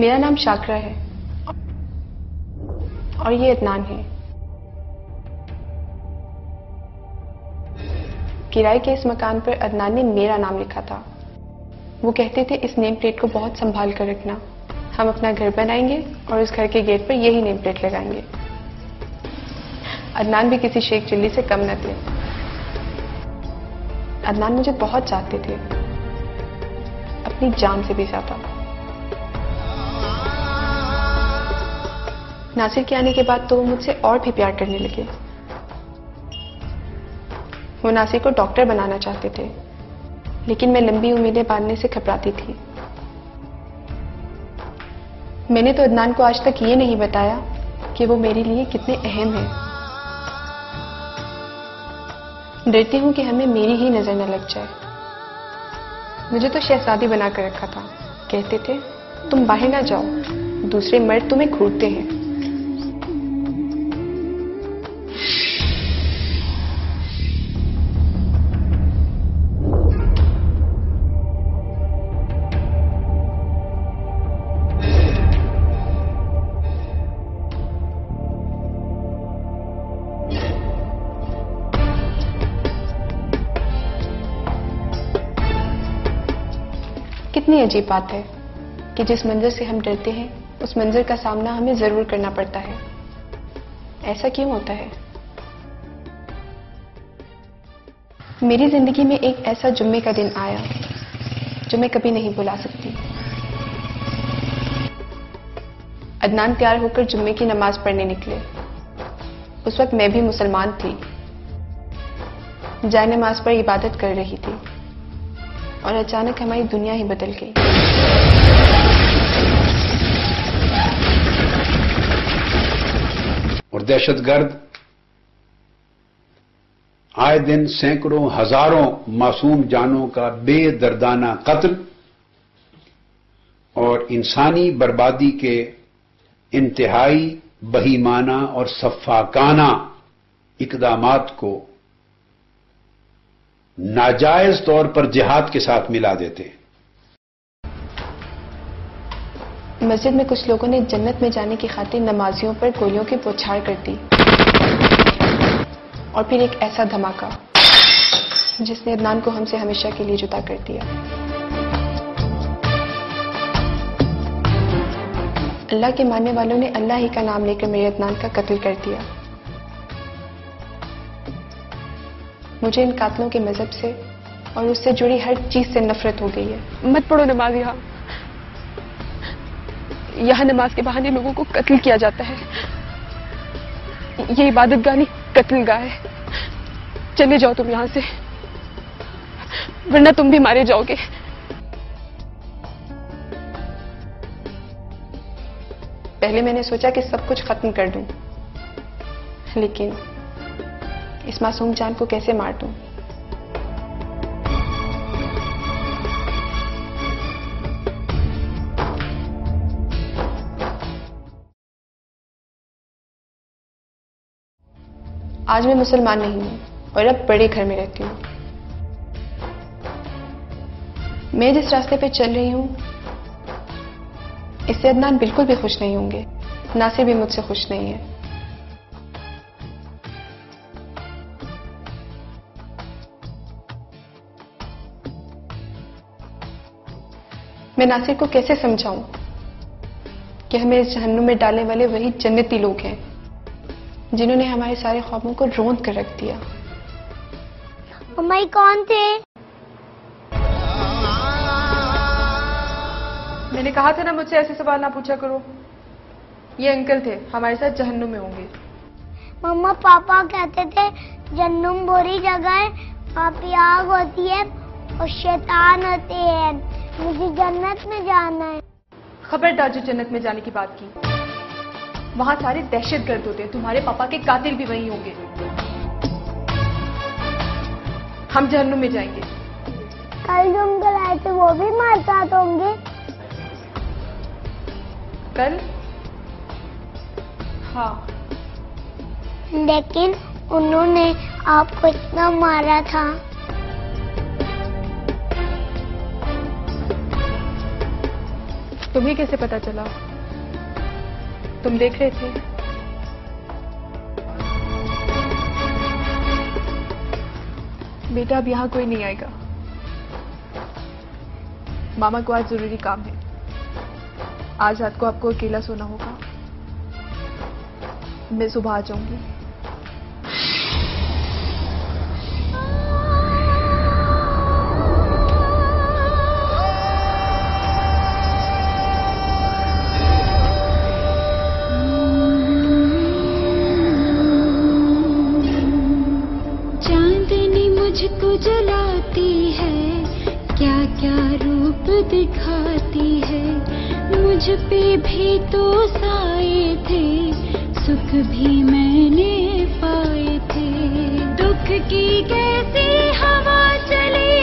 मेरा नाम शाकरा है और ये अदनान है। किराए के इस मकान पर अदनान ने मेरा नाम लिखा था। वो कहते थे इस नेम प्लेट को बहुत संभाल कर रखना, हम अपना घर बनाएंगे और उस घर के गेट पर यही नेम प्लेट लगाएंगे। अदनान भी किसी शेख चिल्ली से कम न थे। अदनान मुझे बहुत चाहते थे, अपनी जान से भी ज्यादा। नासिर के आने के बाद तो वो मुझसे और भी प्यार करने लगे। वो नासिर को डॉक्टर बनाना चाहते थे, लेकिन मैं लंबी उम्मीदें बांधने से घबराती थी। मैंने तो अदनान को आज तक ये नहीं बताया कि वो मेरे लिए कितने अहम हैं। डरती हूं कि हमें मेरी ही नजर न लग जाए। मुझे तो शहजादी बनाकर रखा था। कहते थे तुम बाहर ना जाओ, दूसरे मर्द तुम्हें घूरते हैं। कितनी अजीब बात है कि जिस मंजर से हम डरते हैं उस मंजर का सामना हमें जरूर करना पड़ता है। ऐसा क्यों होता है? मेरी जिंदगी में एक ऐसा जुम्मे का दिन आया जो मैं कभी नहीं भुला सकती। अदनान तैयार होकर जुम्मे की नमाज पढ़ने निकले। उस वक्त मैं भी मुसलमान थी, जाए नमाज पर इबादत कर रही थी और अचानक हमारी दुनिया ही बदल गई। और दहशतगर्द आए दिन सैकड़ों हजारों मासूम जानों का बेदर्दाना कत्ल और इंसानी बर्बादी के इंतहाई बहीमाना और सफाकाना इकदामात को नाजायज तौर पर जिहाद के साथ मिला देते हैं। मस्जिद में कुछ लोगों ने जन्नत में जाने की खातिर नमाजियों पर गोलियों की बौछार कर दी और फिर एक ऐसा धमाका जिसने अदनान को हमसे हमेशा के लिए जुदा कर दिया। अल्लाह के मानने वालों ने अल्लाह ही का नाम लेकर मेरे अदनान का कत्ल कर दिया। मुझे इन कातलों के मजहब से और उससे जुड़ी हर चीज से नफरत हो गई है। मत पढ़ो नमाज यहाँ नमाज के बहाने लोगों को कत्ल किया जाता है। ये इबादत गाह नहीं, कत्ल गाह है। चले जाओ तुम यहां से, वरना तुम भी मारे जाओगे। पहले मैंने सोचा कि सब कुछ खत्म कर दूं, लेकिन इस मासूम जान को कैसे मार दूं? आज मैं मुसलमान नहीं हूं और अब बड़े घर में रहती हूं। मैं जिस रास्ते पे चल रही हूं इससे अदनान बिल्कुल भी खुश नहीं होंगे। नासिर भी मुझसे खुश नहीं है। मैं नासिर को कैसे समझाऊं कि हमें इस जहन्नुम में डालने वाले वही जन्नती लोग हैं जिन्होंने हमारे सारे ख्वाबों को रोंद कर रख दिया। मम्मा ये कौन थे? मैंने कहा था ना मुझसे ऐसे सवाल ना पूछा करो। ये अंकल थे, हमारे साथ जहन्नुम में होंगे। मम्मा पापा कहते थे जहन्नुम बुरी जगह है, वहाँ पे आग होती है और शैतान होते हैं, मुझे जन्नत में जाना है। खबरदार जो जन्नत में जाने की बात की, वहां सारे दहशतगर्द होते हैं। तुम्हारे पापा के कातिल भी वही होंगे। हम जहन्नुम में जाएंगे। कल जो अंकल आए थे वो भी हमारे साथ होंगे? कल? हाँ। लेकिन उन्होंने आपको इतना मारा था। तुम्हें कैसे पता चला? तुम देख रहे थे? बेटा अब यहां कोई नहीं आएगा। मामा को आज जरूरी काम है। आज रात को आपको अकेला सोना होगा। मैं सुबह आ जाऊंगी। चांदनी मुझको जलाती है, क्या क्या रूप दिखाती है। मुझ पे भी तो साए थे, सुख भी मैंने पाए थे। दुख की कैसी हवा चली,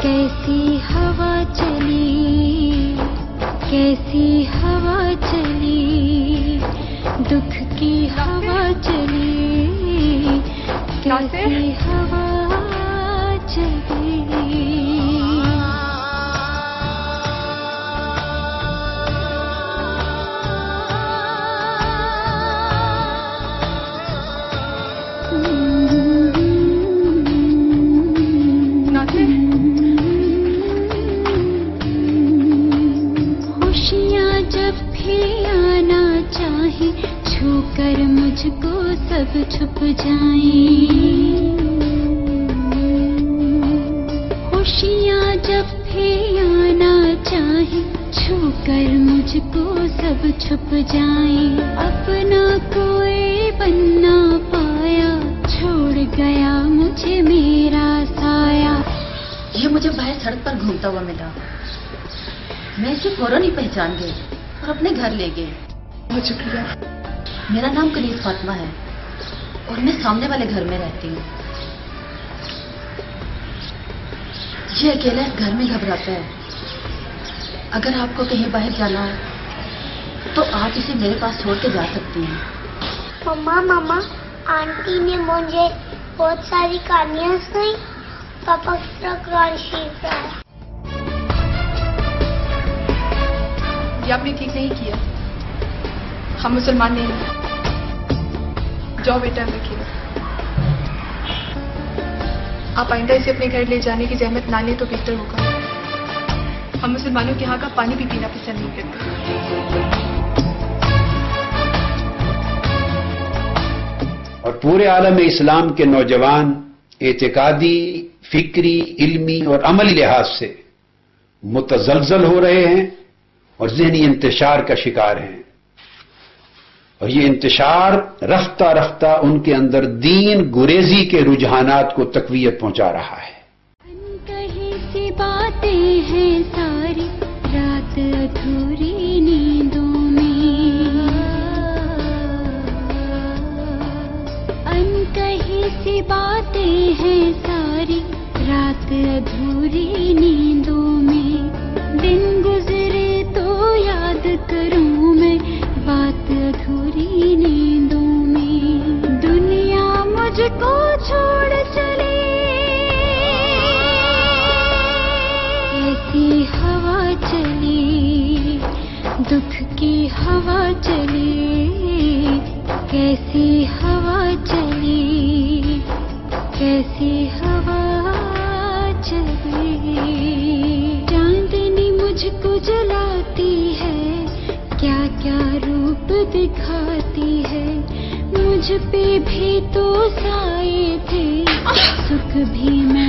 कैसी हवा चली, कैसी हवा चली। दुख की हवा चली, कैसी हवा चली। खुशियाँ जब भी आना चाहे, छूकर मुझको सब छुप जाएं। खुशियाँ जब भी आना चाहे, छूकर मुझको सब छुप जाएं। अपना कोई बनना पाया, छोड़ गया मुझे मेरा साया। ये मुझे बाहर सड़क पर घूमता हुआ मिला। मैं इसे फौरन ही पहचान गई और अपने घर ले गई। बहुत शुक्रिया। मेरा नाम कनीज फातिमा है और मैं सामने वाले घर में रहती हूँ। ये अकेला इस घर में घबराता है। अगर आपको कहीं बाहर जाना हो तो आप इसे मेरे पास छोड़ के जा सकती हैं। मम्मा मम्मा, आंटी ने मुझे बहुत सारी कहानियाँ सुनाई। पापा की तरह कुरान शरीफ है। ये आपने ठीक नहीं किया। हम मुसलमान नहीं हैं। जाओ बेटा, मैं खेलो। आप आइंदा इसे अपने घर ले जाने की जहमत ना ले तो बेहतर होगा। हम मुसलमानों के यहाँ का पानी भी पीना पसंद नहीं करते। और पूरे आलम इस्लाम के नौजवान एतिकादी, फिक्री, इल्मी और अमली लिहाज से मुतजलजल हो रहे हैं और ज़हनी इंतशार का शिकार हैं। और ये इंतशार रफ्ता रफ्ता उनके अंदर दीन गुरेजी के रुझानात को तकवीयत पहुंचा रहा है। अनकही सी बातें हैं सारी, रात अधूरी नींदों में। अनकही सी बातें हैं सारी, रात अधूरी नींदों में। दिन गुजरे तो याद करूं मैं, बात अधूरी नींदों में। दुनिया मुझको छोड़ चली, कैसी हवा चली। दुख की हवा चली, कैसी हवा चली, कैसी हवा चली। चांदनी मुझको जलाती है, क्या क्या रूप दिखाती है। मुझ पे भी तो साए थे, सुख भी मैं